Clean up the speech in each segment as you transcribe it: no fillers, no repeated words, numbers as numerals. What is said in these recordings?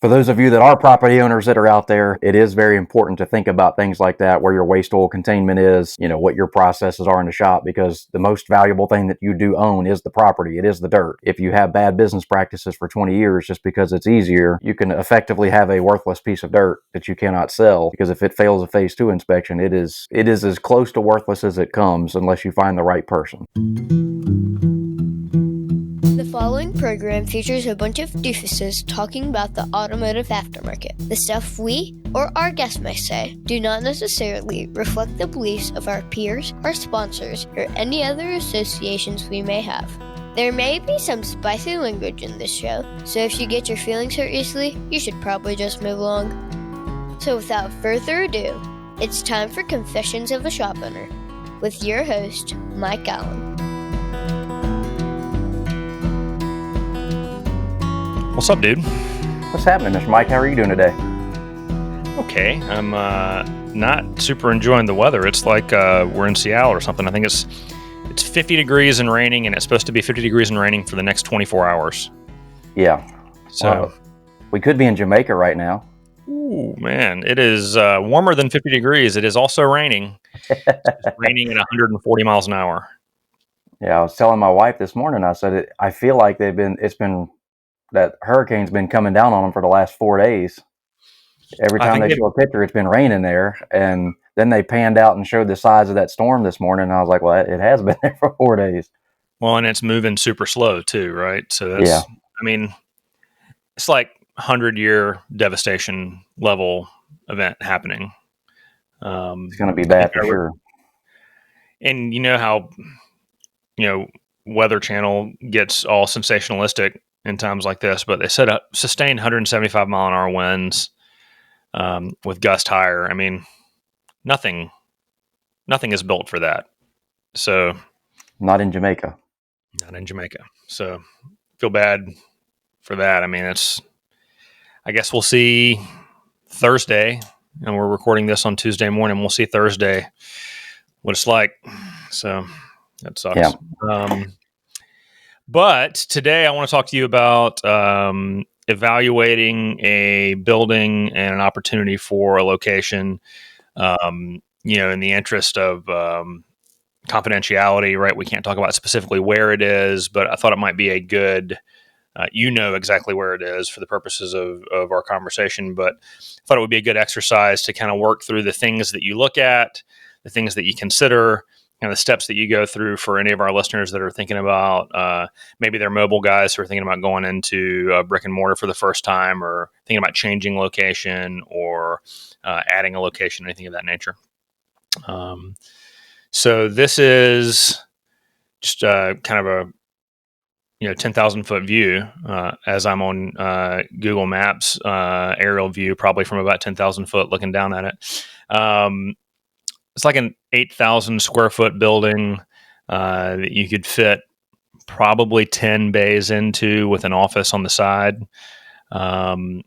For those of you that are property owners that are out there, it is very important to think about things like that, where your waste oil containment is, what your processes are in the shop, because the most valuable thing that you do own is the property. It is the dirt. If you have bad business practices for 20 years just because it's easier, you can effectively have a worthless piece of dirt that you cannot sell, because if it fails a phase 2 inspection, it is as close to worthless as it comes unless you find the right person. The following program features a bunch of doofuses talking about the automotive aftermarket. The stuff we, or our guests may say, do not necessarily reflect the beliefs of our peers, our sponsors, or any other associations we may have. There may be some spicy language in this show, so if you get your feelings hurt easily, you should probably just move along. So without further ado, it's time for Confessions of a Shop Owner, with your host, Mike Allen. What's up, dude? What's happening, Mr. Mike? How are you doing today? Okay, I'm not super enjoying the weather. It's like we're in Seattle or something. I think it's 50 degrees and raining, and it's supposed to be 50 degrees and raining for the next 24 hours. Yeah. So we could be in Jamaica right now. Ooh, man, it is warmer than 50 degrees. It is also raining. It's raining at 140 miles an hour. Yeah, I was telling my wife this morning, I said, I feel like that hurricane's been coming down on them for the last 4 days. Every time they show a picture, it's been raining there. And then they panned out and showed the size of that storm this morning. And I was like, well, it has been there for 4 days. Well, and it's moving super slow too, right? So that's, yeah. I mean, it's like 100-year devastation level event happening. It's going to be bad for sure. And you know how, Weather Channel gets all sensationalistic in times like this, but they said sustained 175 mile an hour winds with gust higher. I mean, nothing is built for that. So not in Jamaica. So feel bad for that. I mean, I guess we'll see Thursday, and we're recording this on Tuesday morning. We'll see Thursday what it's like. So that sucks. Yeah. But today I want to talk to you about evaluating a building and an opportunity for a location, in the interest of confidentiality, right? We can't talk about specifically where it is, but I thought it might be a good, exactly where it is for the purposes of our conversation, but I thought it would be a good exercise to kind of work through the things that you look at, the things that you consider, the steps that you go through for any of our listeners that are thinking about, maybe they're mobile guys who are thinking about going into brick and mortar for the first time, or thinking about changing location, or adding a location, anything of that nature. So this is just kind of a 10,000 foot view, as I'm on Google Maps aerial view, probably from about 10,000 foot looking down at it. It's like an 8,000 square foot building that you could fit probably 10 bays into with an office on the side. And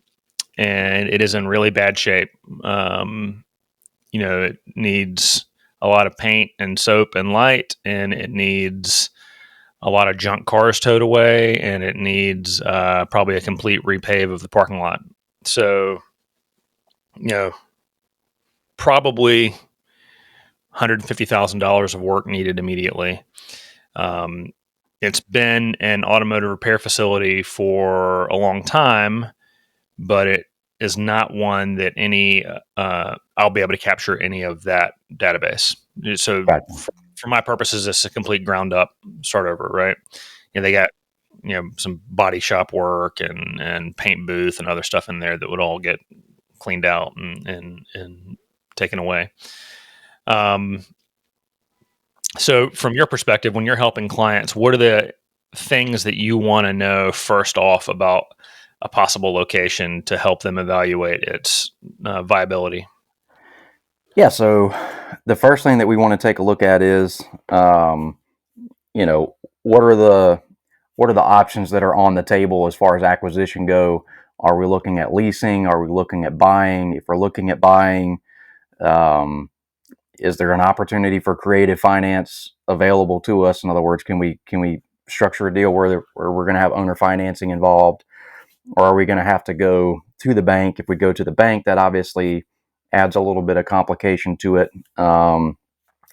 it is in really bad shape. It needs a lot of paint and soap and light, and it needs a lot of junk cars towed away, and it needs probably a complete repave of the parking lot. So, probably $150,000 of work needed immediately. It's been an automotive repair facility for a long time, but it is not one that I'll be able to capture any of that database. So right. For my purposes, it's a complete ground up start over, right? They got, some body shop work and paint booth and other stuff in there that would all get cleaned out and taken away. So from your perspective, when you're helping clients, what are the things that you want to know first off about a possible location to help them evaluate its viability? Yeah. So the first thing that we want to take a look at is, what are the options that are on the table as far as acquisition go? Are we looking at leasing? Are we looking at buying? If we're looking at buying, is there an opportunity for creative finance available to us? In other words, can we structure a deal where we're going to have owner financing involved, or are we going to have to go to the bank. If we go to the bank, that obviously adds a little bit of complication to it. Not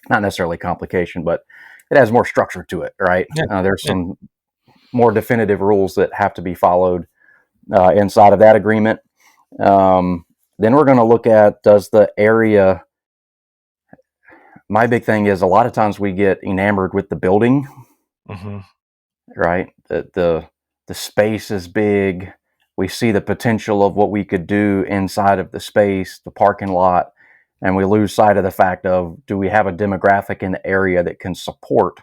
necessarily complication, but it has more structure to it, right? Yeah. There's some more definitive rules that have to be followed inside of that agreement. Then we're going to look at, does the area, my big thing is a lot of times we get enamored with the building, right? The space is big. We see the potential of what we could do inside of the space, the parking lot, and we lose sight of the fact of, do we have a demographic in the area that can support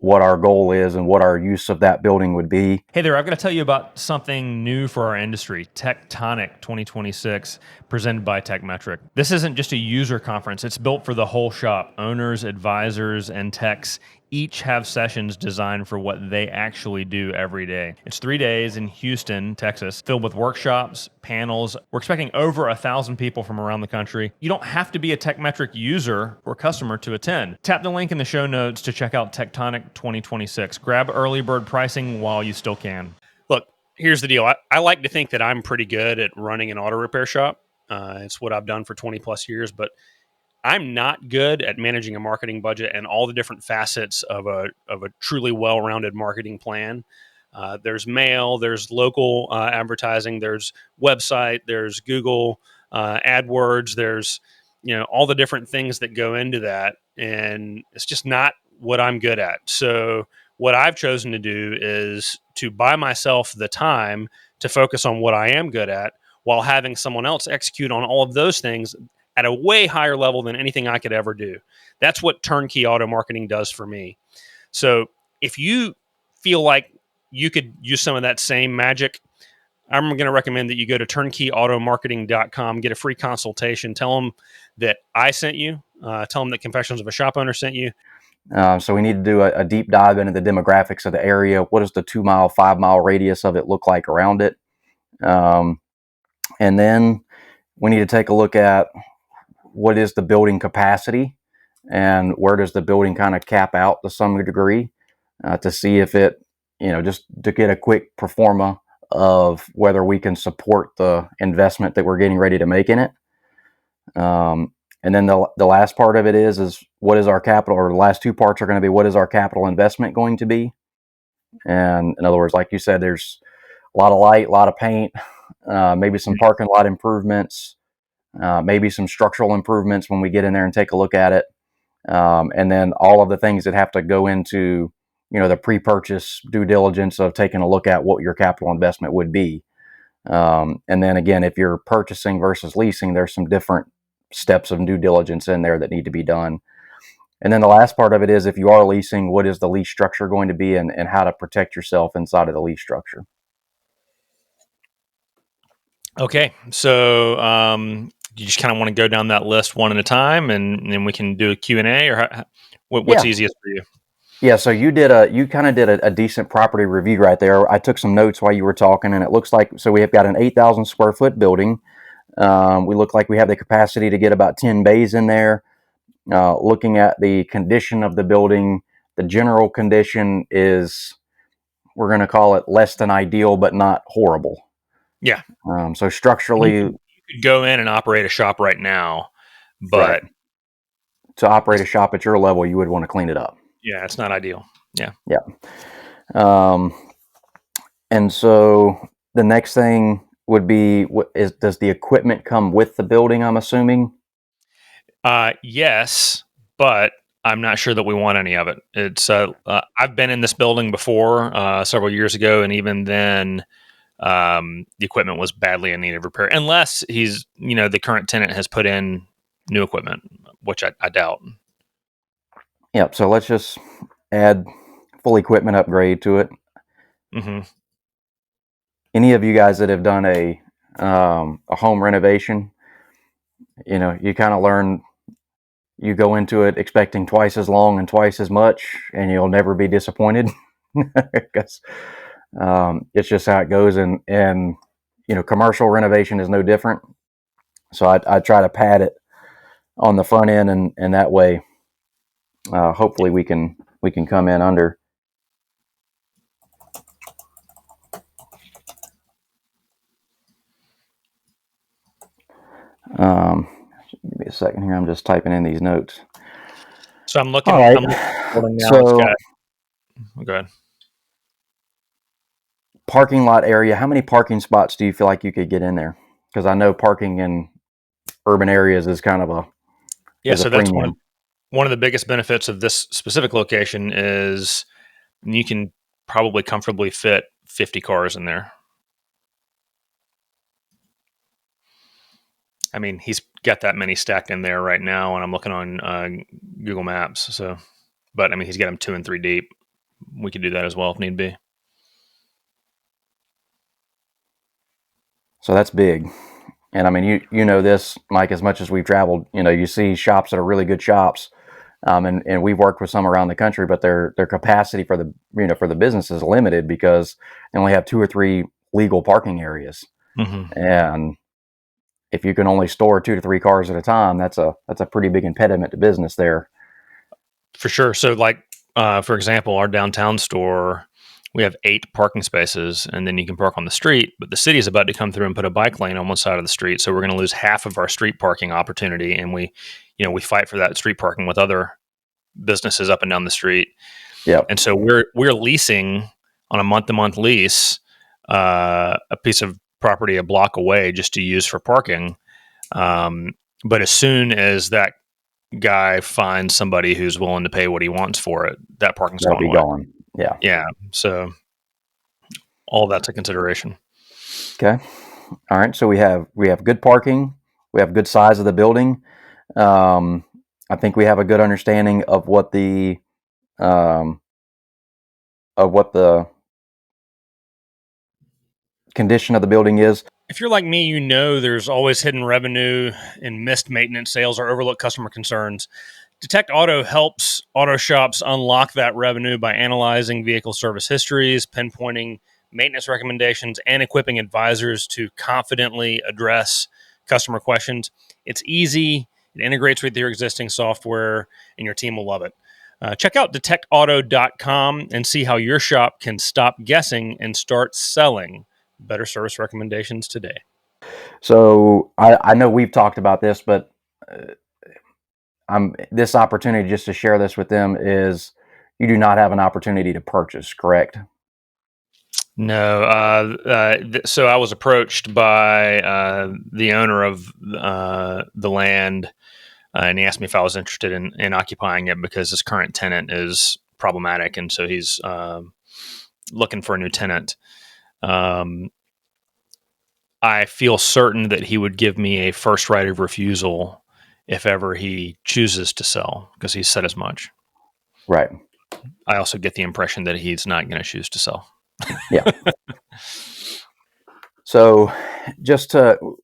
what our goal is and what our use of that building would be. Hey there, I've got to tell you about something new for our industry, Tectonic 2026, presented by Techmetric. This isn't just a user conference, it's built for the whole shop. Owners, advisors, and techs each have sessions designed for what they actually do every day. It's 3 days in Houston, Texas, filled with workshops, panels. We're expecting over 1,000 people from around the country. You don't have to be a Techmetric user or customer to attend. Tap the link in the show notes to check out Tectonic 2026. Grab early bird pricing while you still can. Look, here's the deal. I like to think that I'm pretty good at running an auto repair shop. It's what I've done for 20 plus years, but I'm not good at managing a marketing budget and all the different facets of a truly well-rounded marketing plan. There's mail, there's local advertising, there's website, there's Google AdWords, there's all the different things that go into that, and it's just not what I'm good at. So what I've chosen to do is to buy myself the time to focus on what I am good at, while having someone else execute on all of those things at a way higher level than anything I could ever do. That's what turnkey auto marketing does for me. So if you feel like you could use some of that same magic, I'm going to recommend that you go to turnkeyautomarketing.com, get a free consultation, tell them that I sent you, tell them that Confessions of a Shop Owner sent you. So we need to do a deep dive into the demographics of the area. What does the 2 mile, 5 mile radius of it look like around it? And then we need to take a look at what is the building capacity and where does the building kind of cap out to some degree, to see if it, just to get a quick pro forma of whether we can support the investment that we're getting ready to make in it. And then the last part of it is what is our capital, or the last two parts are going to be, what is our capital investment going to be? And in other words, like you said, there's a lot of light, a lot of paint, maybe some parking lot improvements, maybe some structural improvements when we get in there and take a look at it. And then all of the things that have to go into, the pre-purchase due diligence of taking a look at what your capital investment would be. And then again, if you're purchasing versus leasing, there's some different steps of due diligence in there that need to be done. And then the last part of it is, if you are leasing, what is the lease structure going to be, and how to protect yourself inside of the lease structure. Okay, so you just kind of want to go down that list one at a time, and then we can do a Q&A, or what's easiest for you? Yeah, so you kind of did a decent property review right there. I took some notes while you were talking, and it looks like, so we have got an 8,000 square foot building. We look like we have the capacity to get about 10 bays in there. Looking at the condition of the building, the general condition is, we're going to call it less than ideal, but not horrible. Yeah. So structurally, you could go in and operate a shop right now, but right, to operate a shop at your level, you would want to clean it up. Yeah, it's not ideal. Yeah. And so the next thing would be, does the equipment come with the building, I'm assuming? Yes, but I'm not sure that we want any of it. It's I've been in this building before several years ago, and even then, the equipment was badly in need of repair, unless the current tenant has put in new equipment, which I doubt. Yep. So let's just add full equipment upgrade to it. Mm-hmm. Any of you guys that have done a home renovation, you kind of learn, you go into it expecting twice as long and twice as much, and you'll never be disappointed. Because it's just how it goes. And commercial renovation is no different. So I try to pad it on the front end, and that way, hopefully we can come in under. Give me a second here. I'm just typing in these notes. So I'm looking. All right. I'm looking at the building now. It's So got. Go ahead. parking lot area. How many parking spots do you feel like you could get in there? Because I know parking in urban areas is kind of a So that's premium. one of the biggest benefits of this specific location is you can probably comfortably fit 50 cars in there. I mean, he's got that many stacked in there right now, and I'm looking on Google Maps. So, but I mean, he's got them 2 and 3 deep. We could do that as well if need be. So that's big. And I mean, you know this, Mike, as much as we've traveled. You know, you see shops that are really good shops, and we've worked with some around the country, but their capacity for the business is limited because they only have 2 or 3 legal parking areas. Mm-hmm. And if you can only store 2 to 3 cars at a time, that's a pretty big impediment to business there. For sure. So, like for example, our downtown store, we have 8 parking spaces, and then you can park on the street. But the city is about to come through and put a bike lane on one side of the street, so we're going to lose half of our street parking opportunity. And we fight for that street parking with other businesses up and down the street. Yep. And so we're leasing on a month-to-month lease a piece of property a block away just to use for parking. But as soon as that guy finds somebody who's willing to pay what he wants for it, that parking's That'll be away. gone. Yeah. Yeah. So all that's a consideration. Okay. All right. So we have good parking. We have good size of the building. I think we have a good understanding of what the condition of the building is. If you're like me, you know there's always hidden revenue in missed maintenance sales or overlooked customer concerns. Detect Auto helps auto shops unlock that revenue by analyzing vehicle service histories, pinpointing maintenance recommendations, and equipping advisors to confidently address customer questions. It's easy. It integrates with your existing software, and your team will love it. Check out detectauto.com and see how your shop can stop guessing and start selling. Better service recommendations today. So I know we've talked about this, but this opportunity just to share this with them is you do not have an opportunity to purchase, correct? No. So I was approached by the owner of the land, and he asked me if I was interested in occupying it because his current tenant is problematic, and so he's looking for a new tenant. I feel certain that he would give me a first right of refusal if ever he chooses to sell, because he's said as much. Right. I also get the impression that he's not going to choose to sell. Yeah. So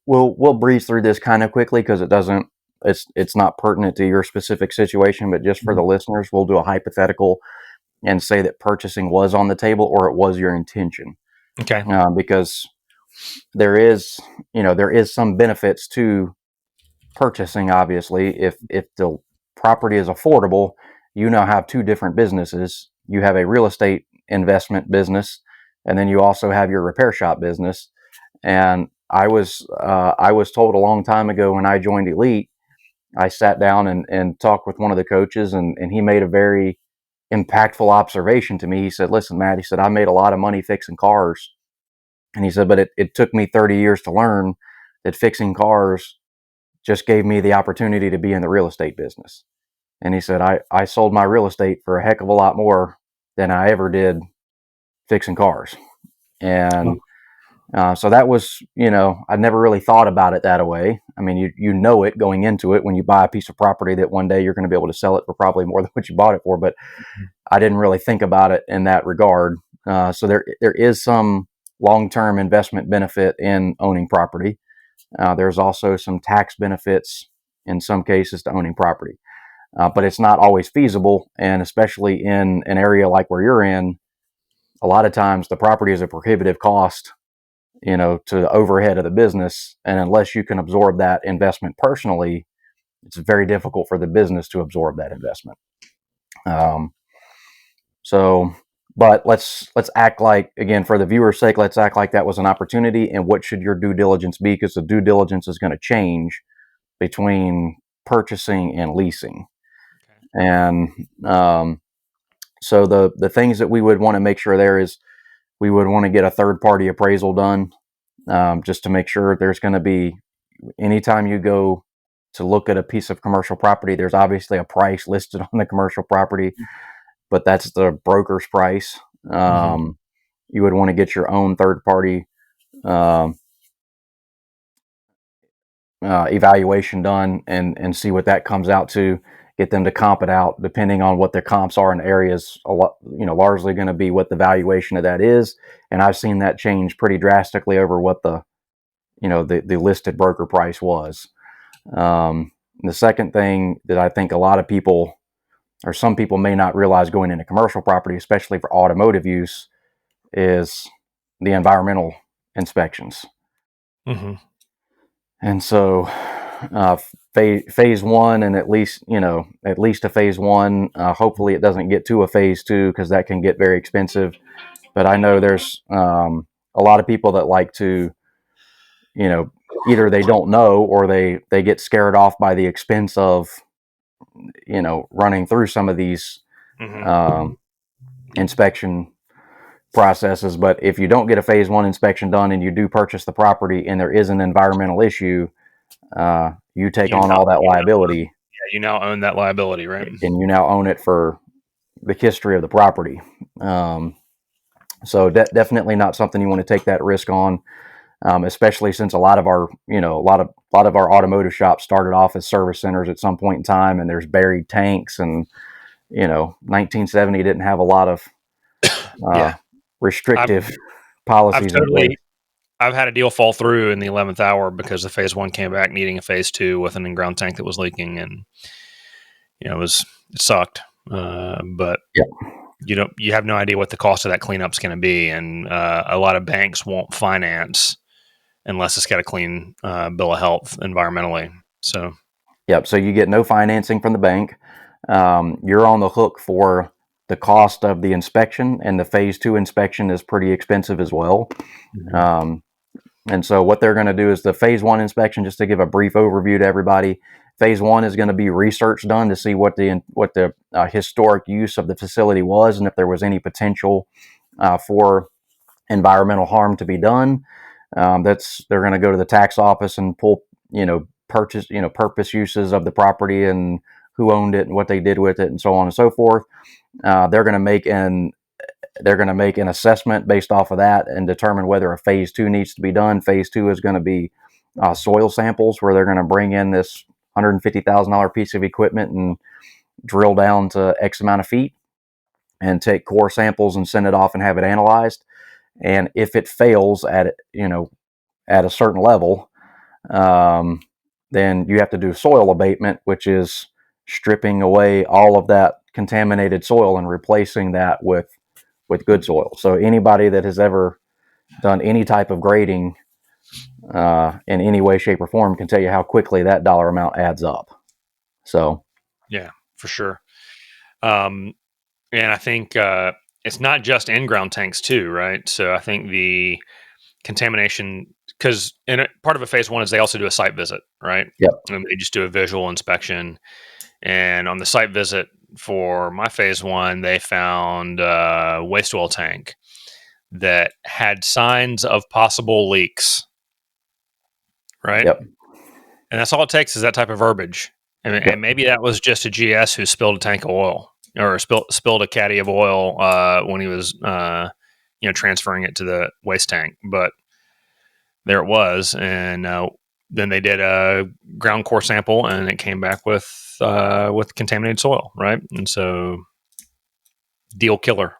we'll breeze through this kind of quickly because it's not pertinent to your specific situation, but just for the listeners, we'll do a hypothetical and say that purchasing was on the table or it was your intention. Okay. Because there is some benefits to purchasing. Obviously, if the property is affordable, you now have 2 different businesses. You have a real estate investment business, and then you also have your repair shop business. And I was told a long time ago when I joined Elite, I sat down and talked with one of the coaches, and he made a very impactful observation to me. He said, "Listen, Matt," he said, "I made a lot of money fixing cars." And he said, "But it took me 30 years to learn that fixing cars just gave me the opportunity to be in the real estate business." And he said, I sold my real estate for a heck of a lot more than I ever did fixing cars. And so that was, I'd never really thought about it that way. I mean, you know it going into it when you buy a piece of property that one day you're going to be able to sell it for probably more than what you bought it for. But I didn't really think about it in that regard. So there is some long-term investment benefit in owning property. There's also some tax benefits in some cases to owning property. But it's not always feasible, and especially in an area like where you're in, a lot of times the property is a prohibitive cost, to the overhead of the business, and unless you can absorb that investment personally, it's very difficult for the business to absorb that investment. But let's act like, again, for the viewer's sake, let's act like that was an opportunity, and what should your due diligence be? Because the due diligence is going to change between purchasing and leasing. Okay. And so the things that we would want to make sure there is we would want to get a third party appraisal done, just to make sure there's going to be, anytime you go to look at a piece of commercial property, there's obviously a price listed on the commercial property, but that's the broker's price. You would want to get your own third party um, evaluation done and see what that comes out to. Get them to comp it out, depending on what their comps are in areas. A lot, largely going to be what the valuation of that is. And I've seen that change pretty drastically over what the listed broker price was. The second thing that I think a lot of people, or some people, may not realize going into commercial property, especially for automotive use, is the environmental inspections. And so phase one, and at least a phase one, hopefully it doesn't get to a phase two, because that can get very expensive. But I know there's a lot of people that like to, either they don't know, or they get scared off by the expense of, running through some of these inspection processes. But if you don't get a phase one inspection done and you do purchase the property and there is an environmental issue, you take on all that liability. You now own that liability, right? And you now own it for the history of the property. So definitely not something you want to take that risk on, especially since a lot of our automotive shops started off as service centers at some point in time, and there's buried tanks, and 1970 didn't have a lot of restrictive policies in place. I've had a deal fall through in the 11th hour because the phase one came back needing a phase two with an in-ground tank that was leaking, and it sucked. But you have no idea what the cost of that cleanup's going to be, and a lot of banks won't finance unless it's got a clean bill of health environmentally. So you get no financing from the bank. You're on the hook for the cost of the inspection, and the phase two inspection is pretty expensive as well. And so what they're going to do is the phase one inspection, just to give a brief overview to everybody. Phase one is going to be research done to see what the historic use of the facility was, and if there was any potential for environmental harm to be done. They're going to go to the tax office and pull purpose uses of the property and who owned it and what they did with it and so on and so forth. They're going to make an assessment based off of that and determine whether a phase two needs to be done. Phase two is going to be soil samples, where they're going to bring in this $150,000 piece of equipment and drill down to X amount of feet and take core samples and send it off and have it analyzed. And if it fails at a certain level, then you have to do soil abatement, which is stripping away all of that contaminated soil and replacing that with good soil. So anybody that has ever done any type of grading in any way, shape, or form can tell you how quickly that dollar amount adds up. So yeah, for sure. And I think it's not just in-ground tanks too, right? So I think the contamination, because part of a phase one is they also do a site visit, right? Yep. And they just do a visual inspection. And on the site visit for my phase one, they found a waste oil tank that had signs of possible leaks, right? Yep. And that's all it takes is that type of verbiage. And maybe that was just a GS who spilled a tank of oil or spilled a caddy of oil when he was transferring it to the waste tank. But there it was, and then they did a ground core sample, and it came back with contaminated soil, right? And so, deal killer.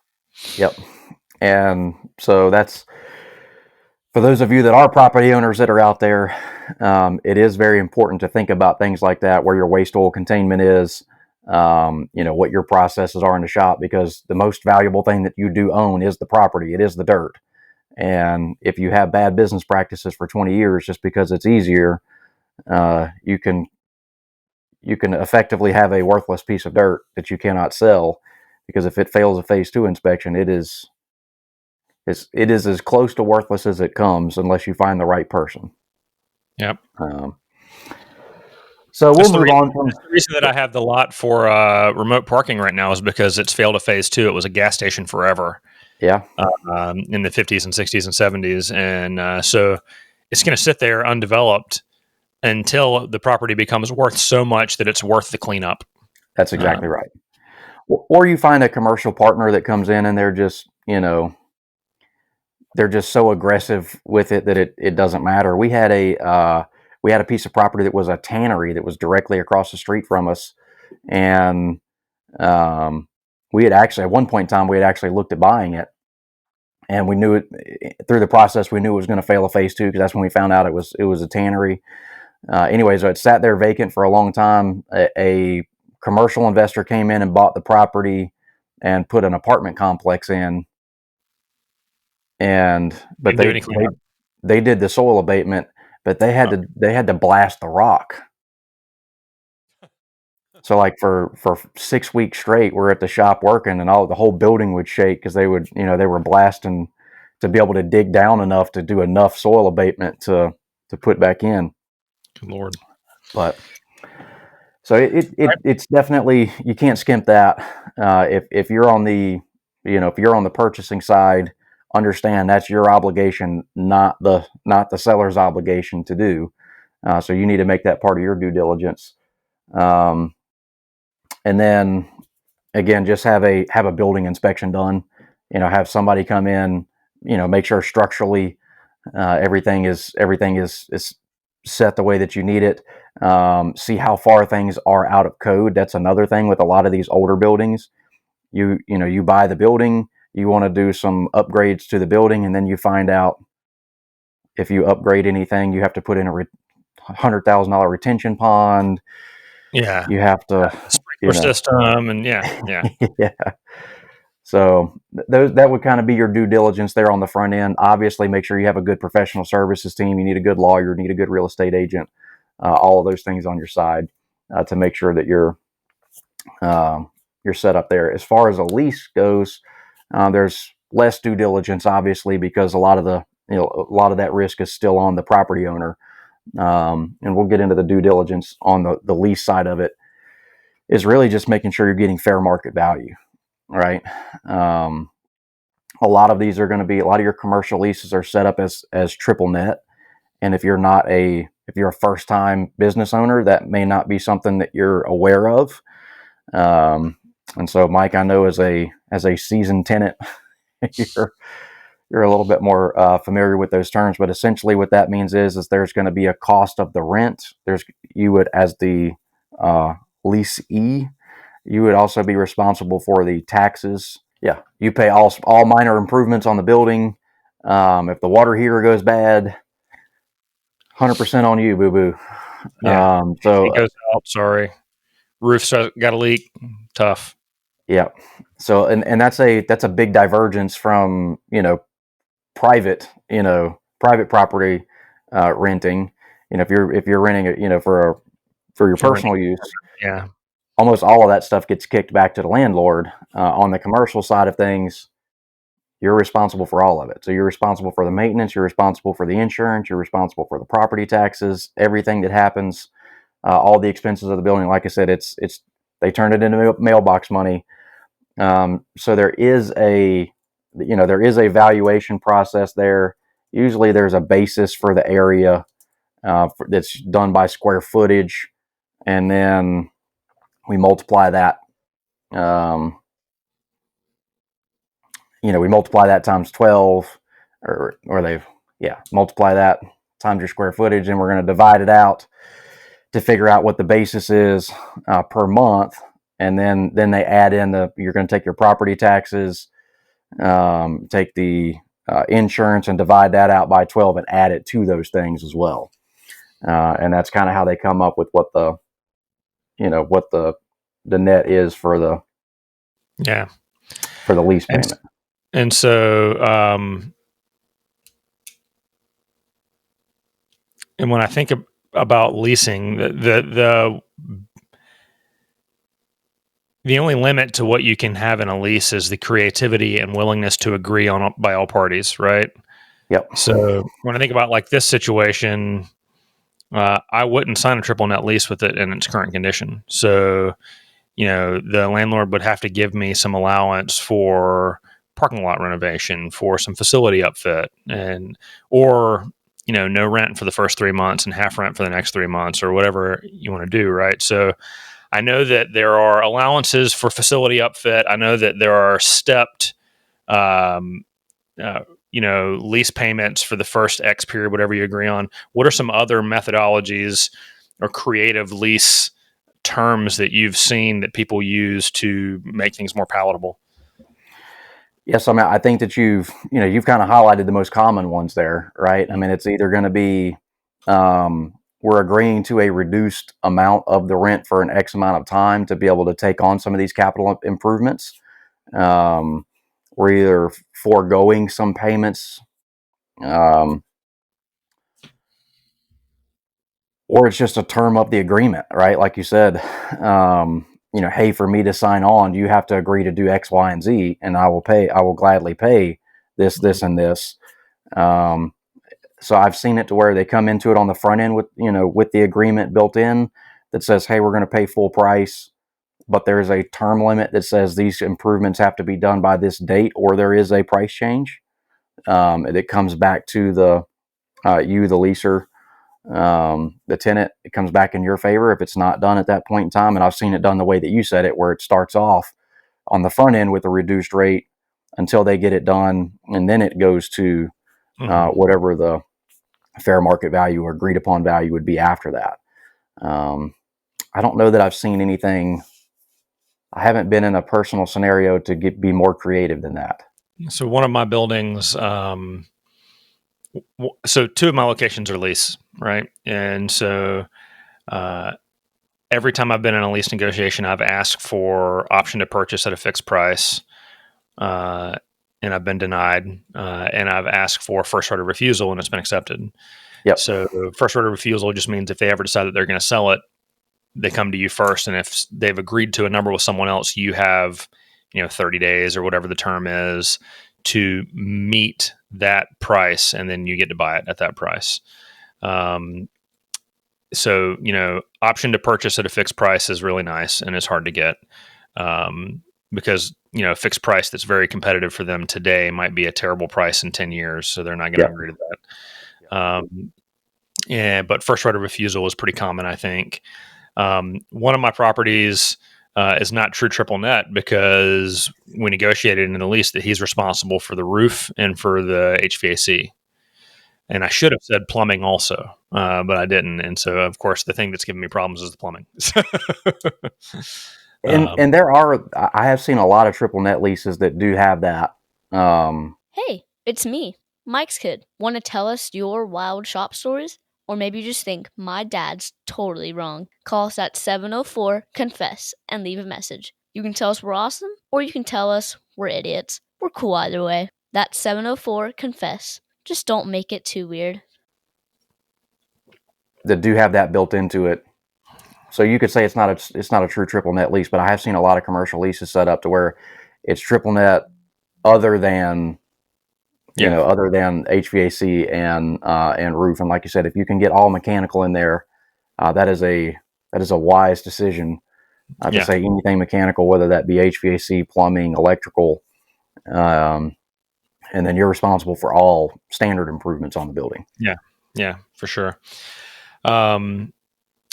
Yep. And so that's, for those of you that are property owners that are out there, it is very important to think about things like that, where your waste oil containment is, what your processes are in the shop, because the most valuable thing that you do own is the property. It is the dirt. And if you have bad business practices for 20 years, just because it's easier, you can effectively have a worthless piece of dirt that you cannot sell, because if it fails a phase two inspection, it is as close to worthless as it comes, unless you find the right person. Yep. So we'll That's the move reason. on from. That's the reason that I have the lot for remote parking right now is because it's failed a phase 2. It was a gas station forever Yeah, in the 50s and 60s and 70s, and so it's going to sit there undeveloped until the property becomes worth so much that it's worth the cleanup. that's exactly right. Or you find a commercial partner that comes in and they're just, they're just so aggressive with it that it doesn't matter. We had a piece of property that was a tannery that was directly across the street from us, and we had actually at one point in time we had actually looked at buying it, and we knew it through the process. We knew it was going to fail a phase 2 because that's when we found out it was a tannery. Anyways, it sat there vacant for a long time. A commercial investor came in and bought the property and put an apartment complex in, but they did the soil abatement, but they had to blast the rock. So like for 6 weeks straight, we're at the shop working, and the whole building would shake because they were blasting to be able to dig down enough to do enough soil abatement to put back in. Good Lord. But so it's definitely, you can't skimp that. If you're on the if you're on the purchasing side, understand that's your obligation, not the seller's obligation to do. So you need to make that part of your due diligence. And then again, just have a building inspection done. Have somebody come in. Make sure structurally everything is set the way that you need it. See how far things are out of code. That's another thing with a lot of these older buildings. You buy the building, you want to do some upgrades to the building, and then you find out if you upgrade anything, you have to put in a $100,000 retention pond. Yeah, You have to sprinkler system, and yeah. yeah. So that would kind of be your due diligence there on the front end. Obviously, make sure you have a good professional services team. You need a good lawyer, you need a good real estate agent, all of those things on your side to make sure that you're set up there. As far as a lease goes, there's less due diligence, obviously, because a lot of that risk is still on the property owner. And we'll get into the due diligence on the lease side of it. Is really just making sure you're getting fair market value. Right. A lot of these are going to be, a lot of your commercial leases are set up as triple net. And if you're a first time business owner, that may not be something that you're aware of. And so Mike, I know as a seasoned tenant, you're a little bit more familiar with those terms, but essentially what that means is there's going to be a cost of the rent. You would, as the leasee, you would also be responsible for the taxes. Yeah, you pay all minor improvements on the building. If the water heater goes bad, 100% on you, boo boo. Yeah. So it goes out. Sorry, roof's got a leak. Tough. Yeah. So and that's a big divergence from private property renting. If you're renting it for your personal use. Yeah. Almost all of that stuff gets kicked back to the landlord. On the commercial side of things, you're responsible for all of it. So you're responsible for the maintenance, you're responsible for the insurance, you're responsible for the property taxes, everything that happens, all the expenses of the building. Like I said, they turn it into mailbox money. So there is a valuation process there. Usually there's a basis for the area that's done by square footage, and then we multiply that. We multiply that times 12, or multiply that times your square footage, and we're going to divide it out to figure out what the basis is per month. And then they add in you're going to take your property taxes, take the insurance, and divide that out by 12 and add it to those things as well. And that's kind of how they come up with what the net is for the lease payment. And so, and when I think about leasing, the only limit to what you can have in a lease is the creativity and willingness to agree on by all parties, right? Yep. So when I think about like this situation, I wouldn't sign a triple net lease with it in its current condition. So, the landlord would have to give me some allowance for parking lot renovation, for some facility upfit, or no rent for the first 3 months and half rent for the next 3 months, or whatever you want to do, right? So I know that there are allowances for facility upfit. I know that there are stepped um, lease payments for the first X period, whatever you agree on. What are some other methodologies or creative lease terms that you've seen that people use to make things more palatable? Yes, I mean, I think that you've kind of highlighted the most common ones there, right? I mean, it's either going to be we're agreeing to a reduced amount of the rent for an X amount of time to be able to take on some of these capital improvements. We're either foregoing some payments, um, or it's just a term of the agreement, right? Like you said, hey, for me to sign on, you have to agree to do X, Y, and Z, and I will gladly pay this, and this. So I've seen it to where they come into it on the front end with the agreement built in that says, hey, we're going to pay full price, but there's a term limit that says these improvements have to be done by this date, or there is a price change. It comes back to the leaser, the tenant. It comes back in your favor if it's not done at that point in time. And I've seen it done the way that you said it, where it starts off on the front end with a reduced rate until they get it done, and then it goes to whatever the fair market value or agreed upon value would be after that. I don't know that I've seen anything. I haven't been in a personal scenario to be more creative than that. So one of my buildings, so two of my locations are lease, right? And so every time I've been in a lease negotiation, I've asked for option to purchase at a fixed price, and I've been denied. And I've asked for first right of refusal, and it's been accepted. Yep. So first right of refusal just means if they ever decide that they're going to sell it, they come to you first. And if they've agreed to a number with someone else, you have 30 days or whatever the term is to meet that price, and then you get to buy it at that price. So, option to purchase at a fixed price is really nice, and it's hard to get because, a fixed price that's very competitive for them today might be a terrible price in 10 years. So they're not going to agree to that. But first right of refusal is pretty common, I think. One of my properties is not true triple net because we negotiated in the lease that he's responsible for the roof and for the HVAC. And I should have said plumbing also, but I didn't. And so, of course, the thing that's giving me problems is the plumbing. And I have seen a lot of triple net leases that do have that. Hey, it's me, Mike's kid. Want to tell us your wild shop stories? Or maybe you just think my dad's totally wrong. Call us at 704-CONFESS and leave a message. You can tell us we're awesome, or you can tell us we're idiots. We're cool either way. That's 704-CONFESS. Just don't make it too weird. That do have that built into it. So you could say it's not a true triple net lease, but I have seen a lot of commercial leases set up to where it's triple net other than HVAC and roof. And like you said, if you can get all mechanical in there, that is a wise decision to say anything mechanical, whether that be HVAC, plumbing, electrical, and then you're responsible for all standard improvements on the building. Yeah, for sure.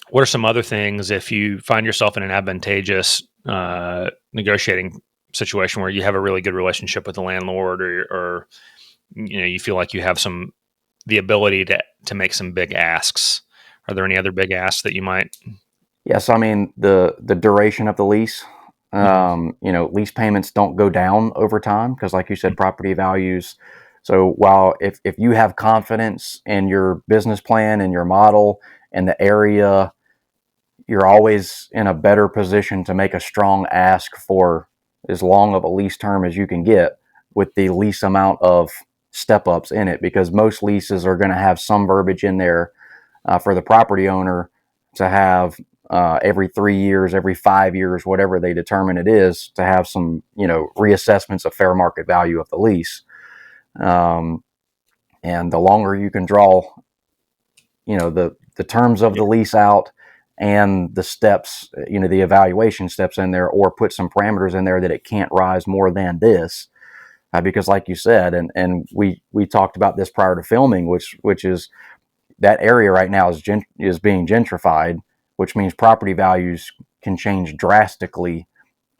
What are some other things if you find yourself in an advantageous negotiating situation where you have a really good relationship with the landlord, or you feel like you have the ability to make some big asks? Are there any other big asks that you might? Yes, I mean the duration of the lease. Lease payments don't go down over time because, like you said, property values. So while if you have confidence in your business plan and your model and the area, you're always in a better position to make a strong ask for as long of a lease term as you can get with the least amount of step ups in it, because most leases are going to have some verbiage in there for the property owner to have every 3 years, every 5 years, whatever they determine it is, to have some, reassessments of fair market value of the lease. And the longer you can draw the terms of the lease out and the steps, the evaluation steps in there, or put some parameters in there that it can't rise more than this. Because like you said, and we talked about this prior to filming, which is that area right now is being gentrified, which means property values can change drastically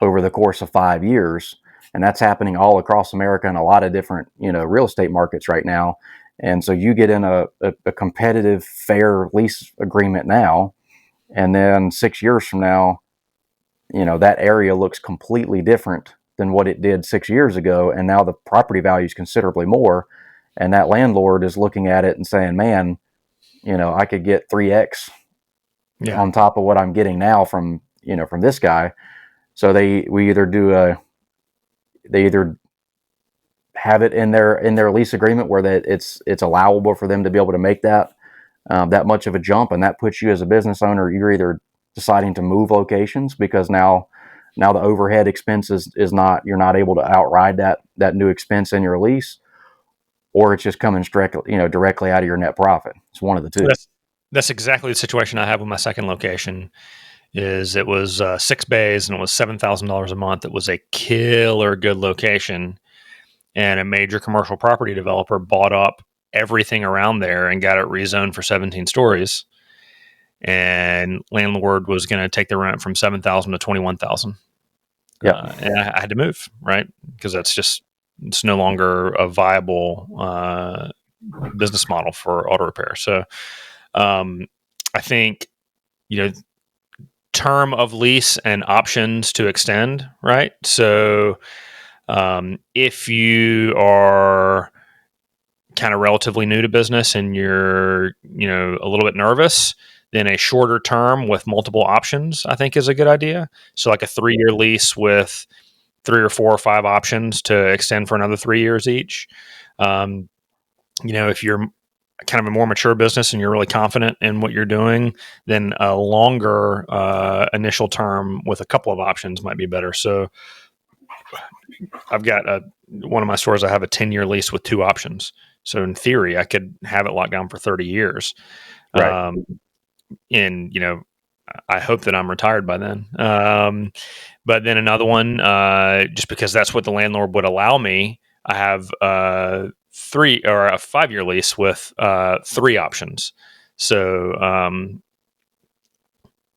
over the course of 5 years. And that's happening all across America in a lot of different, real estate markets right now. And so you get in a competitive, fair lease agreement now, and then 6 years from now, that area looks completely different than what it did 6 years ago. And now the property value is considerably more. And that landlord is looking at it and saying, man, I could get 3x on top of what I'm getting now from this guy. So they either have it in their lease agreement where that it's allowable for them to be able to make that much of a jump, and that puts you as a business owner, you're either deciding to move locations because now the overhead expense is not, you're not able to outride that new expense in your lease, or it's just coming directly out of your net profit. It's one of the two. That's exactly the situation I have with my second location. It was 6 bays and it was $7,000 a month. It was a killer good location, and a major commercial property developer bought up everything around there and got it rezoned for 17 stories. And Landlord was going to take the rent from 7,000 to 21,000. Yeah, and I had to move, right? Because it's no longer a viable business model for auto repair. So I think, term of lease and options to extend, right? So if you are kind of relatively new to business and you're, a little bit nervous, then a shorter term with multiple options, I think, is a good idea. So like a 3-year lease with 3 or 4 or 5 options to extend for another 3 years each. If you're kind of a more mature business and you're really confident in what you're doing, then a longer initial term with a couple of options might be better. So I've got one of my stores, I have a 10-year lease with 2 options. So in theory, I could have it locked down for 30 years. right. And, I hope that I'm retired by then. But then another one, just because that's what the landlord would allow me, I have a 5-year lease with 3 options. So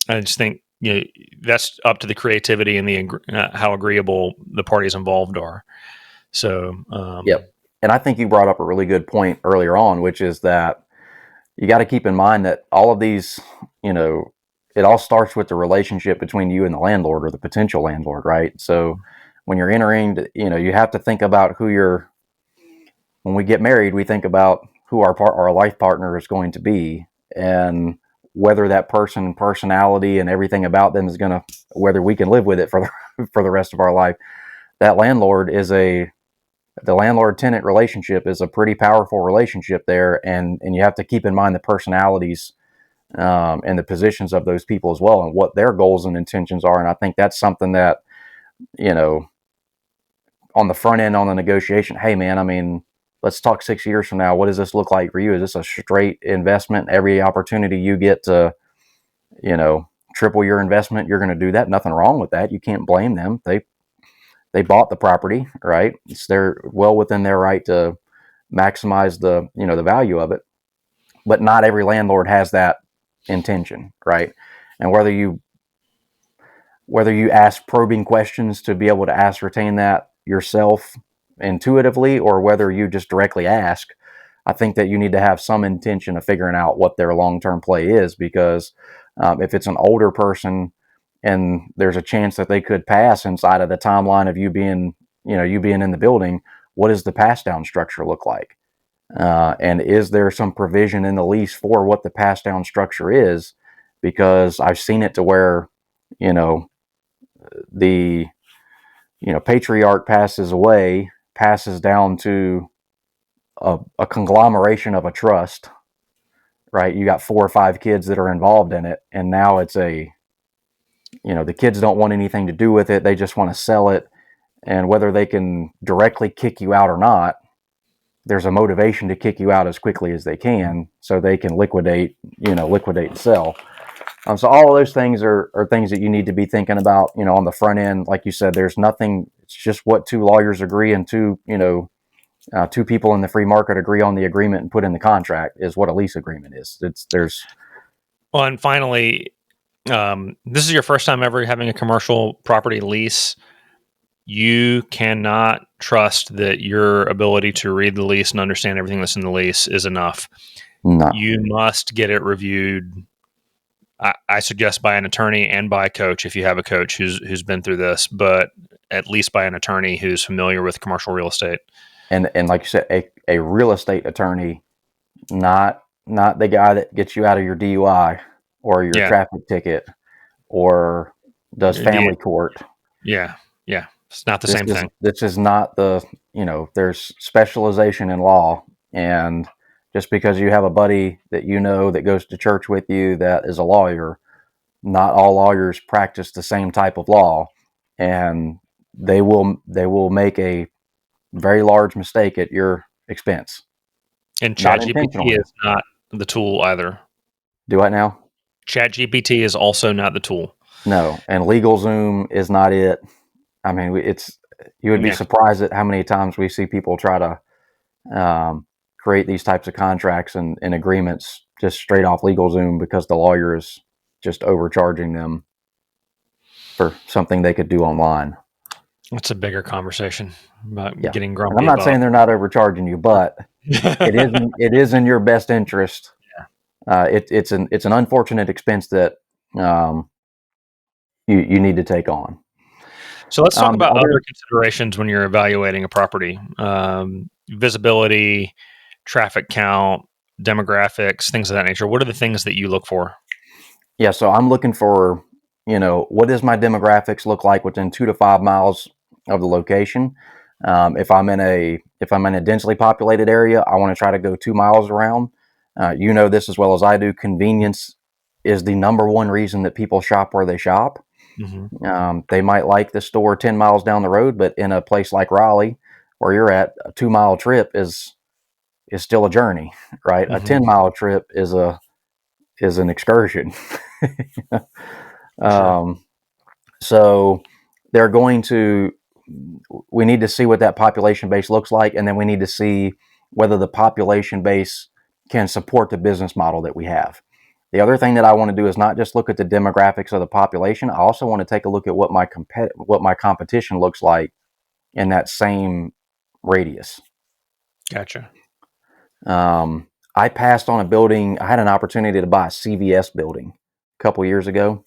I just think that's up to the creativity and how agreeable the parties involved are. So Yep. And I think you brought up a really good point earlier on, which is that you got to keep in mind that all of these, it all starts with the relationship between you and the landlord or the potential landlord, right? So when you're entering, you have to think about when we get married, we think about who our life partner is going to be, and whether that personality and everything about them is going to, whether we can live with it for the rest of our life. That the landlord-tenant relationship is a pretty powerful relationship there, and you have to keep in mind the personalities and the positions of those people as well, and what their goals and intentions are. And I think that's something that, on the front end on the negotiation, hey man, I mean, let's talk 6 years from now. What does this look like for you? Is this a straight investment? Every opportunity you get to, triple your investment, you're going to do that. Nothing wrong with that. You can't blame them. They bought the property, right? They're well within their right to maximize the value of it. But not every landlord has that intention, right? And whether you ask probing questions to be able to ascertain that yourself intuitively, or whether you just directly ask, I think that you need to have some intention of figuring out what their long-term play is, because if it's an older person and there's a chance that they could pass inside of the timeline of you being in the building, what does the pass down structure look like? And is there some provision in the lease for what the pass down structure is? Because I've seen it to where, the patriarch passes away, passes down to a conglomeration of a trust, right? You got 4 or 5 kids that are involved in it, and now it's the kids don't want anything to do with it. They just want to sell it, and whether they can directly kick you out or not, there's a motivation to kick you out as quickly as they can, so they can liquidate and sell. So all of those things are things that you need to be thinking about, on the front end. Like you said, there's nothing. It's just what two lawyers agree, and two people in the free market agree on the agreement and put in the contract is what a lease agreement is. Well, and finally, this is your first time ever having a commercial property lease. You cannot trust that your ability to read the lease and understand everything that's in the lease is enough. No. You must get it reviewed. I suggest by an attorney and by a coach if you have a coach who's been through this, but at least by an attorney who's familiar with commercial real estate. And like you said, a real estate attorney, not the guy that gets you out of your DUI or your traffic ticket or does family court. Yeah. It's not the same thing. This is not there's specialization in law, and just because you have a buddy that that goes to church with you that is a lawyer, not all lawyers practice the same type of law, and they will make a very large mistake at your expense. And ChatGPT is not the tool either. Do what now? ChatGPT is also not the tool. No, and LegalZoom is not it. I mean, you would be surprised at how many times we see people try to create these types of contracts and agreements just straight off LegalZoom because the lawyer is just overcharging them for something they could do online. It's a bigger conversation about getting grumpy. And I'm not saying they're not overcharging you, but it is in your best interest. Yeah. It's an unfortunate expense that you need to take on. So let's talk about other considerations when you're evaluating a property. Visibility, traffic count, demographics, things of that nature. What are the things that you look for? Yeah, so I'm looking for, what does my demographics look like within 2 to 5 miles of the location? If I'm in a densely populated area, I want to try to go 2 miles around. This as well as I do. Convenience is the number one reason that people shop where they shop. Mm-hmm. They might like the store 10 miles down the road, but in a place like Raleigh, where you're at, a 2 mile trip is still a journey, right? Mm-hmm. A 10-mile trip is an excursion. Sure. So we need to see what that population base looks like, and then we need to see whether the population base can support the business model that we have. The other thing that I want to do is not just look at the demographics of the population. I also want to take a look at what my competition looks like in that same radius. Gotcha. I passed on a building. I had an opportunity to buy a CVS building a couple years ago,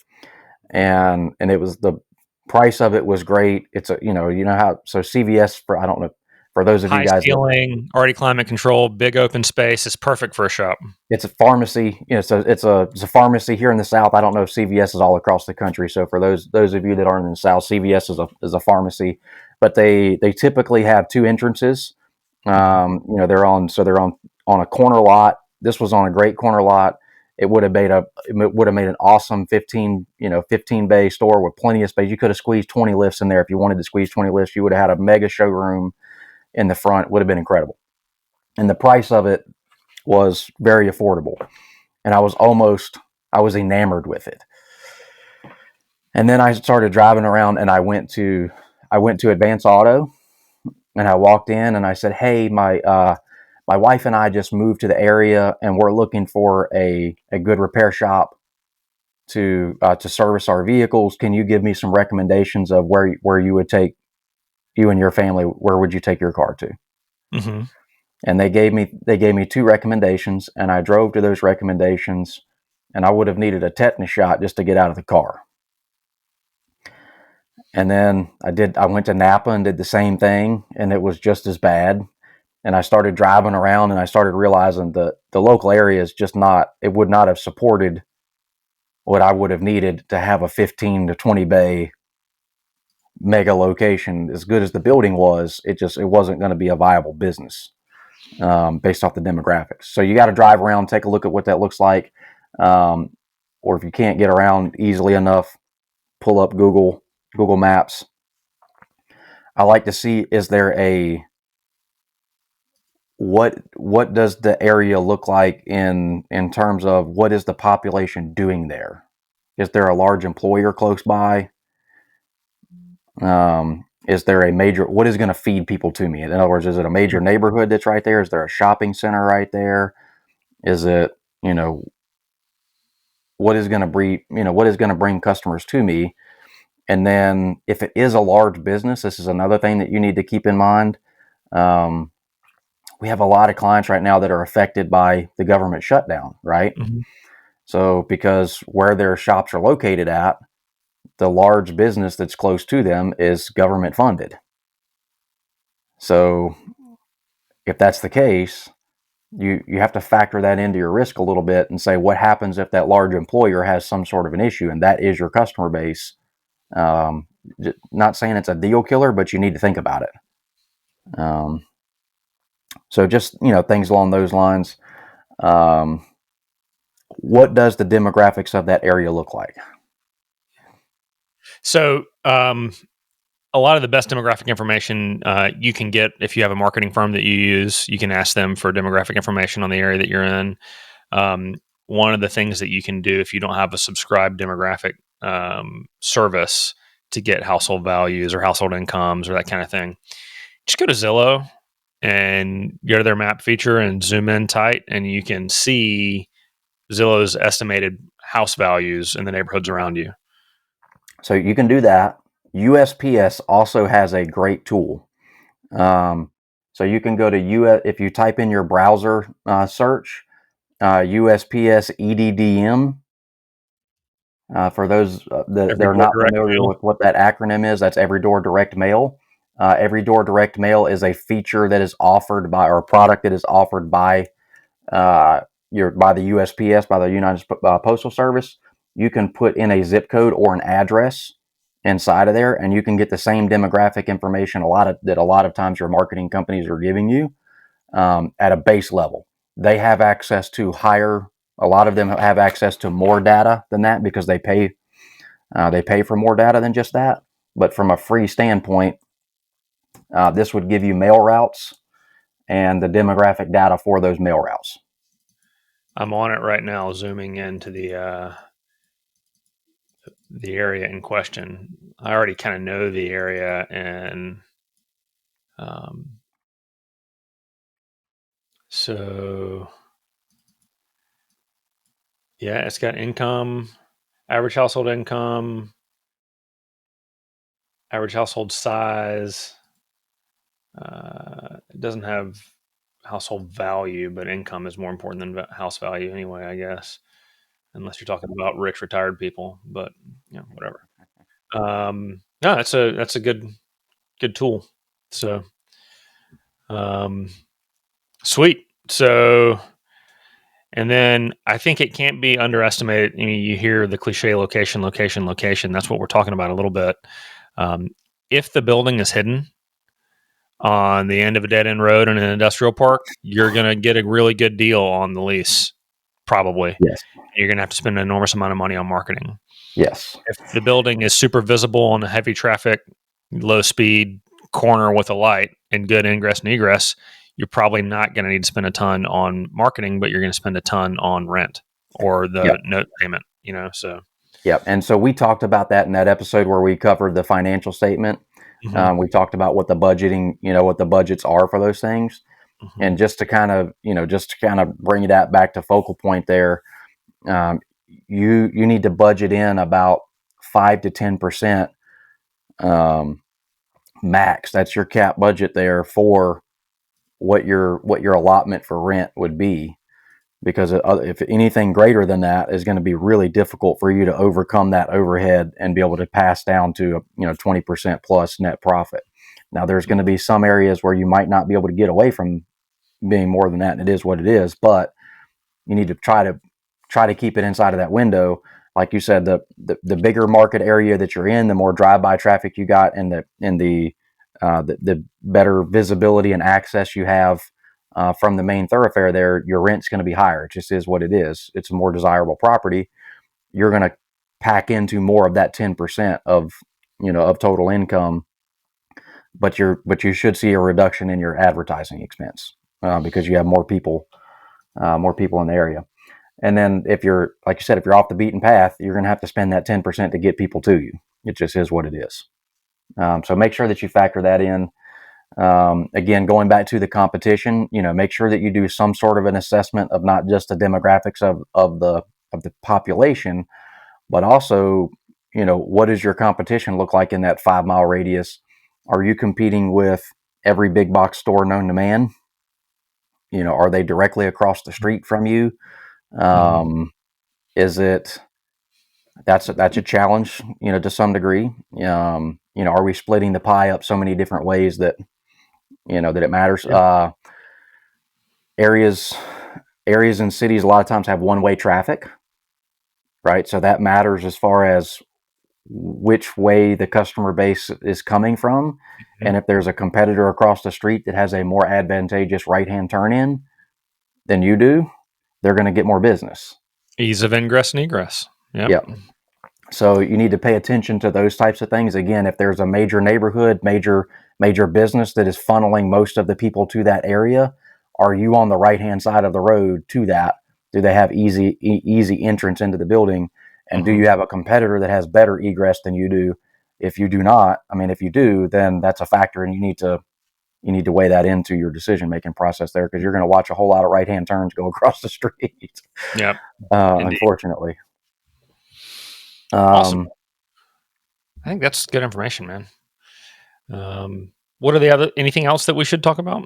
and it was, the price of it was great. It's so CVS, I don't know, for those of you guys, high ceiling, already climate control, big open space. It's perfect for a shop. It's a pharmacy. So it's a pharmacy here in the South. I don't know if CVS is all across the country. So for those of you that aren't in the South, CVS is a pharmacy, but they typically have 2 entrances. They're on a corner lot. This was on a great corner lot. It would have made an awesome 15 bay store with plenty of space. You could have squeezed 20 lifts in there if you wanted to squeeze 20 lifts. You would have had a mega showroom in the front. Would have been incredible. And the price of it was very affordable. And I was enamored with it. And then I started driving around, and I went to Advance Auto, and I walked in and I said, "Hey, my wife and I just moved to the area, and we're looking for a good repair shop to service our vehicles. Can you give me some recommendations of where you would take, you and your family, where would you take your car to?" Mm-hmm. And they gave me 2 recommendations, and I drove to those recommendations, and I would have needed a tetanus shot just to get out of the car. And then I went to Napa and did the same thing, and it was just as bad. And I started driving around, and I started realizing that the local area is just it would not have supported what I would have needed to have a 15 to 20 bay mega location. As good as the building was, it wasn't going to be a viable business based off the demographics. So you got to drive around, take a look at what that looks like. Or if you can't get around easily enough, pull up Google Maps. I like to see, is there what does the area look like in terms of what is the population doing there? Is there a large employer close by? Is there a major, what is going to feed people to me? In other words, is it a major neighborhood that's right there? Is there a shopping center right there? Is it, what is going to bring customers to me? And then if it is a large business, this is another thing that you need to keep in mind. We have a lot of clients right now that are affected by the government shutdown, right? Mm-hmm. So because where their shops are located at, the large business that's close to them is government funded. So if that's the case, you have to factor that into your risk a little bit and say, what happens if that large employer has some sort of an issue and that is your customer base? Not saying it's a deal killer, but you need to think about it. So just, things along those lines. What does the demographics of that area look like? So, a lot of the best demographic information you can get if you have a marketing firm that you use. You can ask them for demographic information on the area that you're in. One of the things that you can do if you don't have a subscribed demographic service to get household values or household incomes or that kind of thing, just go to Zillow and go to their map feature and zoom in tight, and you can see Zillow's estimated house values in the neighborhoods around you. So you can do that. USPS also has a great tool. So you can go to if you type in your browser search, USPS EDDM. For those that are not familiar with what that acronym is, that's Every Door Direct Mail. Every Door Direct Mail is a feature that is offered by, or a product that is offered by by the USPS, by the United Postal Service. You can put in a zip code or an address inside of there, and you can get the same demographic information a lot of times your marketing companies are giving you at a base level. They have access to a lot of them have access to more data than that because they pay for more data than just that. But from a free standpoint, this would give you mail routes and the demographic data for those mail routes. I'm on it right now, zooming into the area in question. I already kind of know the area, and so yeah, it's got income, average household income, average household size. It doesn't have household value, but income is more important than house value anyway, I guess, unless you're talking about rich retired people. But whatever. No, that's a good tool. So, sweet. So, and then I think it can't be underestimated. I mean, you hear the cliche location. That's what we're talking about a little bit. If the building is hidden on the end of a dead end road in an industrial park, you're going to get a really good deal on the lease, probably. Yes. You're going to have to spend an enormous amount of money on marketing. Yes. If the building is super visible on a heavy traffic, low speed corner with a light and good ingress and egress, you're probably not going to need to spend a ton on marketing, but you're going to spend a ton on rent or the note payment, so. Yep. And so we talked about that in that episode where we covered the financial statement. Mm-hmm. We talked about what the budgeting, what the budgets are for those things. Mm-hmm. And just to kind of bring that back to focal point there, you need to budget in about 5 to 10% max. That's your cap budget there for what your allotment for rent would be. Because if anything greater than that is going to be really difficult for you to overcome that overhead and be able to pass down to 20% plus net profit. Now, there's going to be some areas where you might not be able to get away from being more than that, and it is what it is. But you need to try to keep it inside of that window. Like you said, the bigger market area that you're in, the more drive-by traffic you got, and the better visibility and access you have. From the main thoroughfare there, your rent's going to be higher. It just is what it is. It's a more desirable property. You're going to pack into more of that 10% of total income, but you should see a reduction in your advertising expense. because you have more people in the area. And then if you're, like you said, if you're off the beaten path, you're going to have to spend that 10% to get people to you. It just is what it is. So make sure that you factor that in. Again, going back to the competition, make sure that you do some sort of an assessment of not just the demographics of the population, but also, what does your competition look like in that 5-mile radius? Are you competing with every big box store known to man? Are they directly across the street from you? Is it, that's a challenge, to some degree. Are we splitting the pie up so many different ways that, that it matters? Yeah. Areas in cities a lot of times have one-way traffic, right? So that matters as far as which way the customer base is coming from. And if there's a competitor across the street that has a more advantageous right-hand turn in than you do, they're going to get more business. Ease of ingress and egress. Yep. So you need to pay attention to those types of things. Again, if there's a major neighborhood, major business that is funneling most of the people to that area, are you on the right-hand side of the road to that? Do they have easy entrance into the building? And do you have a competitor that has better egress than you do? If you do not, if you do, then that's a factor, and you need to weigh that into your decision-making process there, because you're going to watch a whole lot of right-hand turns go across the street. Yep. Unfortunately. Awesome. I think that's good information, man. What are anything else that we should talk about?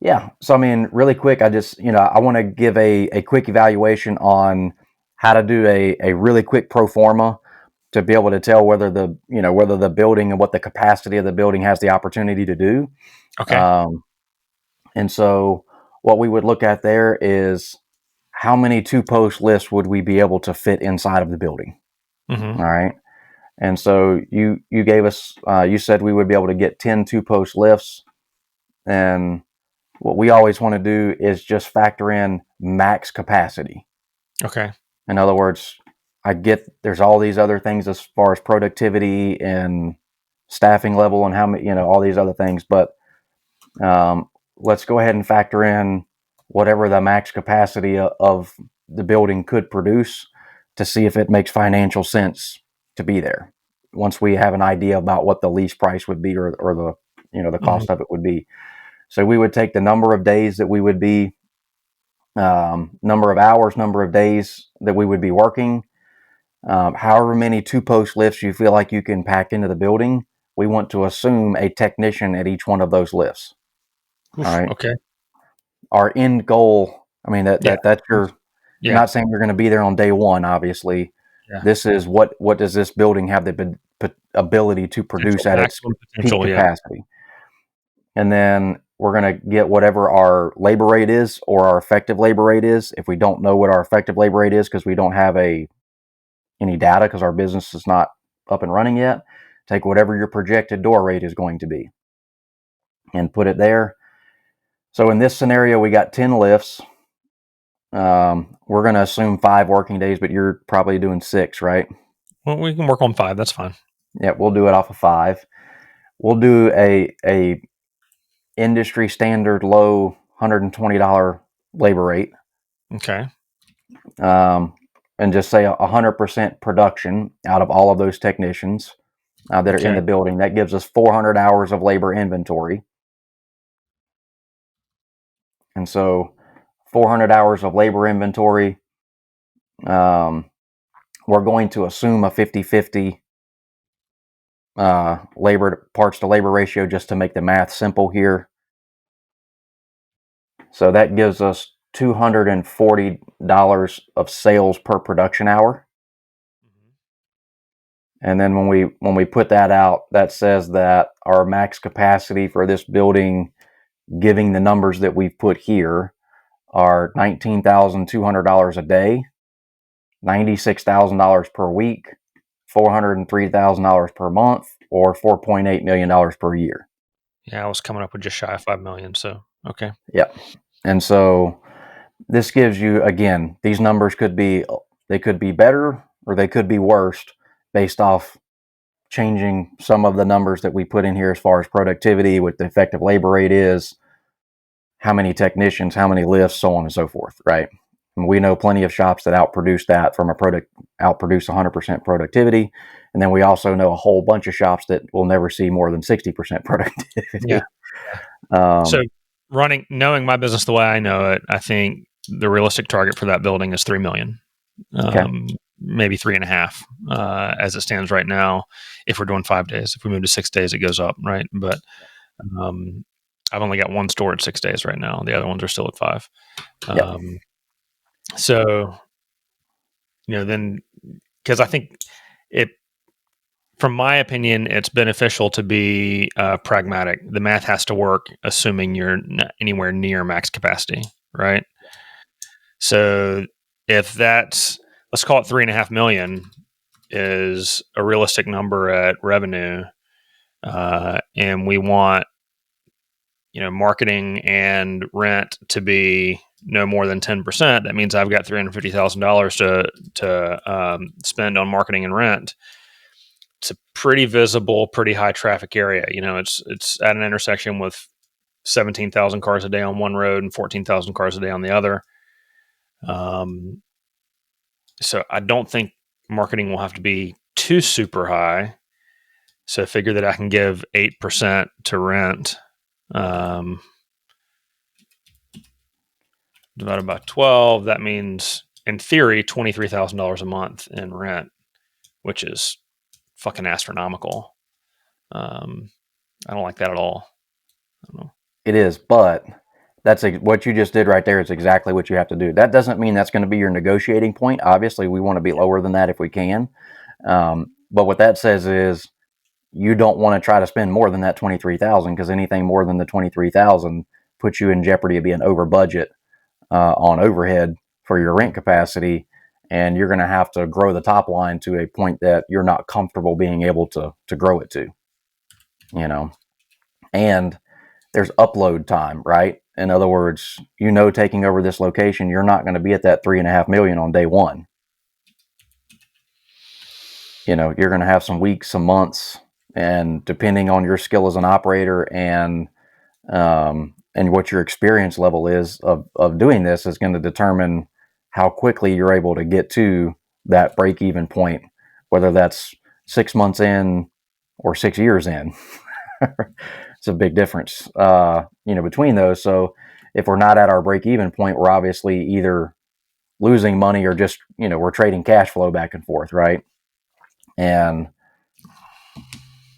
Yeah. So, really quick, I just, I want to give a quick evaluation on how to do a really quick pro forma to be able to tell whether the building and what the capacity of the building has the opportunity to do. Okay. And so what we would look at there is how many 2-post lifts would we be able to fit inside of the building? All right. And so you gave us, you said we would be able to get 10 2-post lifts. And what we always want to do is just factor in max capacity. Okay. In other words, I get there's all these other things as far as productivity and staffing level and how many, all these other things. But let's go ahead and factor in whatever the max capacity of the building could produce to see if it makes financial sense to be there. Once we have an idea about what the lease price would be or the the cost of it would be. So we would take the number of days that we would be, number of hours, number of days that we would be working, however many 2-post lifts you feel like you can pack into the building. We want to assume a technician at each one of those lifts. Oof, all right. Okay. Our end goal, that's your, you're not saying you're going to be there on day one, obviously. Yeah. This is what does this building have the ability to produce at its peak capacity? And then we're going to get whatever our labor rate is or our effective labor rate is. If we don't know what our effective labor rate is because we don't have any data because our business is not up and running yet, take whatever your projected door rate is going to be and put it there. So in this scenario, we got 10 lifts. We're going to assume 5 working days, but you're probably doing 6, right? Well, we can work on 5. That's fine. Yeah, we'll do it off of 5. We'll do a industry standard low $120 labor rate. Okay. And just say 100% production out of all of those technicians that are in the building. That gives us 400 hours of labor inventory. And so 400 hours of labor inventory, we're going to assume a 50-50 labor parts to labor ratio just to make the math simple here. So that gives us $240 of sales per production hour. And then when we put that out, that says that our max capacity for this building, giving the numbers that we've put here, are $19,200 a day, $96,000 per week, $403,000 per month, or $4.8 million per year. Yeah, I was coming up with just shy of 5 million. So, okay. Yeah. And so this gives you, again, these numbers could be better or they could be worse based off changing some of the numbers that we put in here as far as productivity, what the effective labor rate is, how many technicians, how many lifts, so on and so forth, right? And we know plenty of shops that outproduce that from outproduce 100% productivity. And then we also know a whole bunch of shops that will never see more than 60% productivity. Yeah. So knowing my business the way I know it, I think the realistic target for that building is 3 million. Okay. Maybe 3.5 as it stands right now. If we're doing 5 days, if we move to 6 days, it goes up, right? But I've only got one store at 6 days right now. The other ones are still at 5. So, then because I think it, from my opinion, it's beneficial to be pragmatic. The math has to work, assuming you're not anywhere near max capacity, right? So if let's call it 3.5 million is a realistic number at revenue, and we want marketing and rent to be no more than 10%. That means I've got $350,000 to spend on marketing and rent. It's a pretty visible, pretty high traffic area. It's at an intersection with 17,000 cars a day on one road and 14,000 cars a day on the other. So I don't think marketing will have to be too super high. So I figure that I can give 8% to rent. Divided by 12, that means, in theory, $23,000 a month in rent, which is fucking astronomical. I don't like that at all. I don't know. It is, but what you just did right there is exactly what you have to do. That doesn't mean that's going to be your negotiating point. Obviously, we want to be lower than that if we can. But what that says is you don't want to try to spend more than that 23,000, because anything more than the 23,000 puts you in jeopardy of being over budget on overhead for your rent capacity, and you're going to have to grow the top line to a point that you're not comfortable being able to grow it to, and there's upload time, right? In other words, taking over this location, you're not going to be at that 3.5 million on day one. You're going to have some weeks, some months, and depending on your skill as an operator and what your experience level is of doing this is going to determine how quickly you're able to get to that break-even point, whether that's 6 months in or 6 years in. It's a big difference, between those. So if we're not at our break-even point, we're obviously either losing money or just, we're trading cash flow back and forth, right? And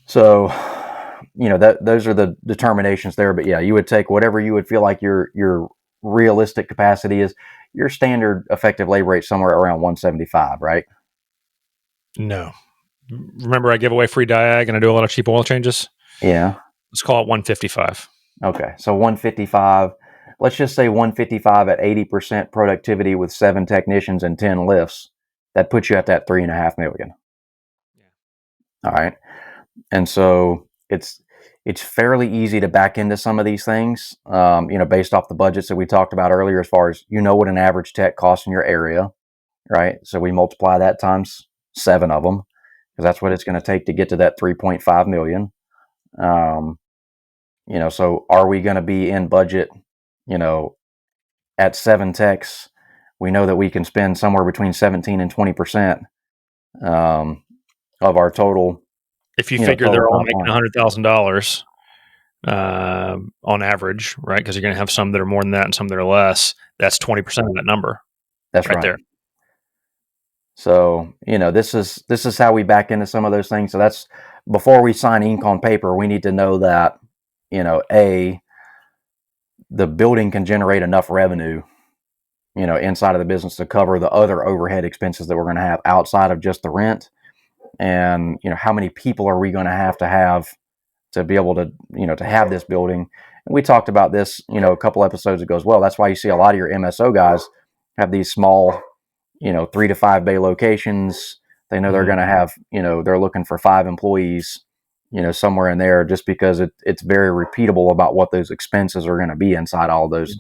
so, those are the determinations there. But yeah, you would take whatever you would feel like your realistic capacity is. Your standard effective labor rate somewhere around 175, right? No. Remember, I give away free diag and I do a lot of cheap oil changes? Yeah. Let's call it 155. Okay. So 155, let's just say 155 at 80% productivity with 7 technicians and 10 lifts. That puts you at that 3.5 million. Yeah. All right. And so it's fairly easy to back into some of these things, based off the budgets that we talked about earlier, as far as, what an average tech costs in your area, right? So we multiply that times 7 of them, because that's what it's going to take to get to that 3.5 million. So are we going to be in budget, at 7 techs? We know that we can spend somewhere between 17 and 20% of our total. If you figure they're all making $100,000 on average, right? Because you're going to have some that are more than that and some that are less. That's 20% of that number. That's right there. So, this is how we back into some of those things. So that's before we sign ink on paper, we need to know that, the building can generate enough revenue, inside of the business to cover the other overhead expenses that we're going to have outside of just the rent. And, how many people are we going to have to be able to, to have this building? And we talked about this, a couple episodes ago as well. That's why you see a lot of your MSO guys have these small, 3 to 5 bay locations. They know they're going to have, they're looking for 5 employees, somewhere in there, just because it's very repeatable about what those expenses are going to be inside all those.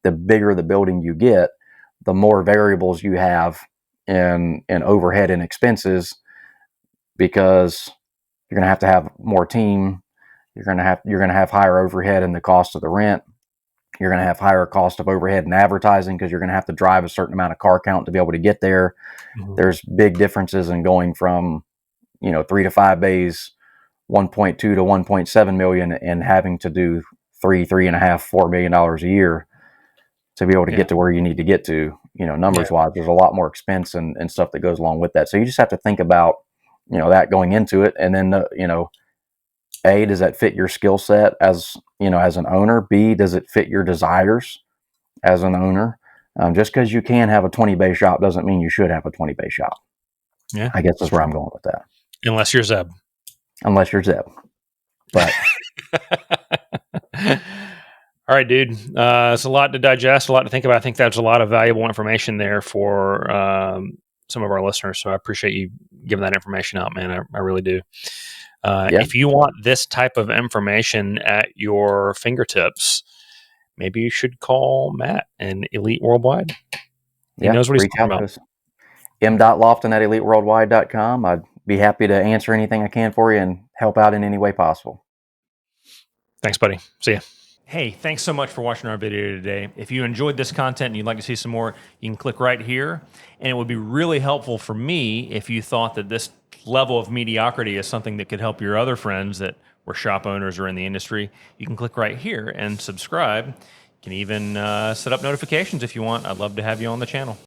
The bigger the building you get, the more variables you have in overhead and expenses, because you're going to have more team. You're going to have higher overhead and the cost of the rent. You're going to have higher cost of overhead and advertising because you're going to have to drive a certain amount of car count to be able to get there. Mhm. There's big differences in going from, 3 to 5 bays, 1.2 to 1.7 million, and having to do $3.5, $4 million a year to be able to get to where you need to get to, numbers wise. There's a lot more expense and stuff that goes along with that. So you just have to think about, that going into it. And then, A, does that fit your skill set as an owner? B, does it fit your desires as an owner? Just because you can have a 20 bay shop doesn't mean you should have a 20 bay shop. Yeah, I guess that's where I'm going with that. unless you're Zeb. Unless you're Zeb. But all right, dude. It's a lot to digest, a lot to think about. I think that's a lot of valuable information there for some of our listeners. So I appreciate you giving that information out, man. I really do. If you want this type of information at your fingertips, maybe you should call Matt and Elite Worldwide. He knows what he's talking about. m.lofton at eliteworldwide.com. I'd be happy to answer anything I can for you and help out in any way possible. Thanks, buddy. See ya. Hey, thanks so much for watching our video today. If you enjoyed this content and you'd like to see some more, you can click right here. And it would be really helpful for me if you thought that this level of mediocrity is something that could help your other friends that were shop owners or in the industry. You can click right here and subscribe. You can even set up notifications if you want. I'd love to have you on the channel.